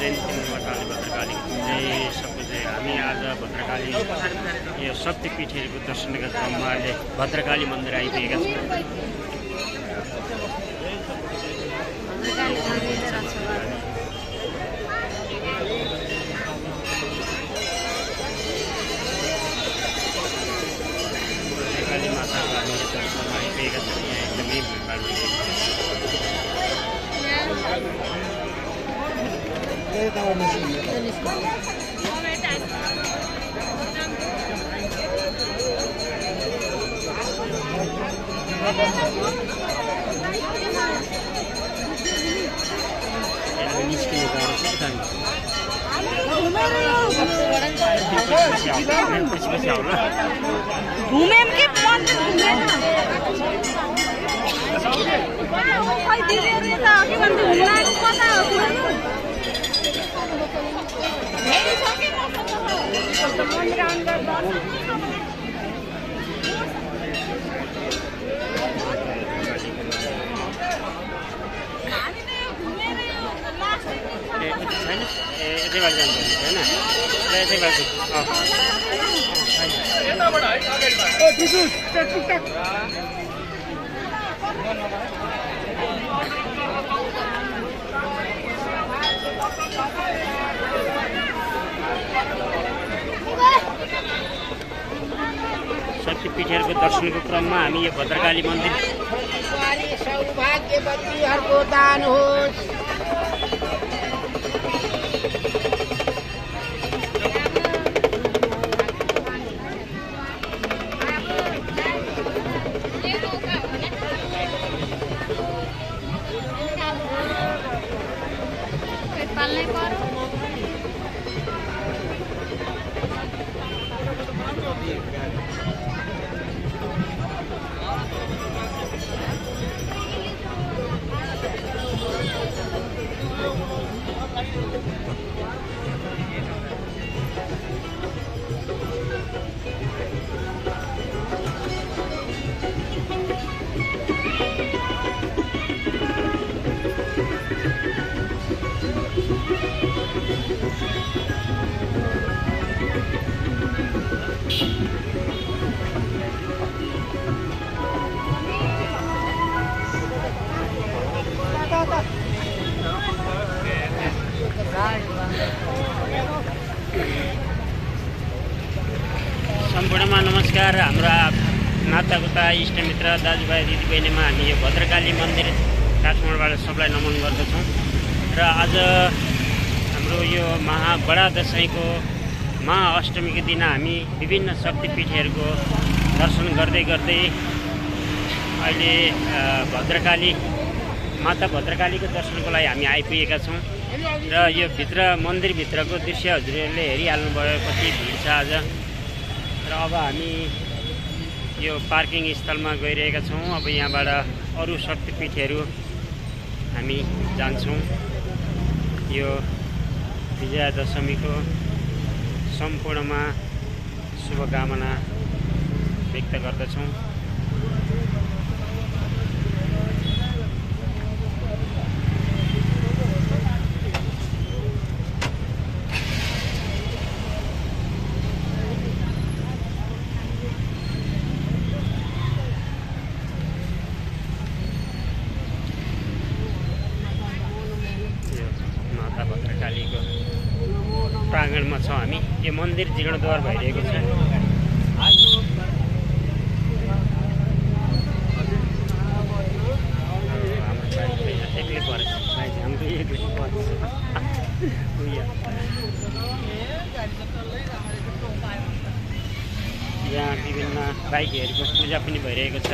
जयन्ती भद्रकाली जय सबको जय। हामी आज भद्रकाली यो शक्तिपीठहरूको दर्शन गर्ने क्रममा अहिले भद्रकाली मन्दिर आइपुगेका छौँ। भद्रकाली माताको हामी दर्शनमा आइपुगेका छौँ। यहाँ एकदमै भिडभाड निस्किने गाह्रो छ पछि आउला घुमेम के मन्दिर घुमेन खै दिदीहरुले त के भन्छ घुम्नाको कता हो हेरि सके मसँग मन्दिर अन्डर शक्तिपीठहरूको दर्शनको क्रममा हामी यो भद्रकाली मन्दिर सौभाग्यवतीहरूको दान होस्। सम्पूर्णमा नमस्कार। हाम्रा नातागोता इष्टमित्र दाजुभाइ दिदीबहिनीमा हामी यो भद्रकाली मन्दिर काठमाडौँबाट सबलाई नमन गर्दछौँ। र आज हाम्रो यो बडा दशैँको महाअष्टमीको दिन हामी विभिन्न शक्तिपीठहरूको दर्शन गर्दै गर्दै अहिले माता भद्रकालीको दर्शनको लागि हामी आइपुगेका छौँ। र यो मन्दिरभित्रको दृश्य हजुरहरूले हेरिहाल्नुभयो कति भिड छ आज। र अब हामी यो पार्किङ स्थलमा गइरहेका छौँ। अब यहाँबाट अरू शक्तिपीठहरू हामी जान्छौँ। यो विजयादशमीको सम्पूर्णमा शुभकामना व्यक्त गर्दछौँ। भद्रकालीको प्राङ्गणमा छौँ हामी। यो मन्दिर जीर्णोद्धार भइरहेको छ। एक्लै परेछ हाम्रो एक्लै परेछ। यहाँ विभिन्न बाइकहरूको पूजा पनि भइरहेको छ।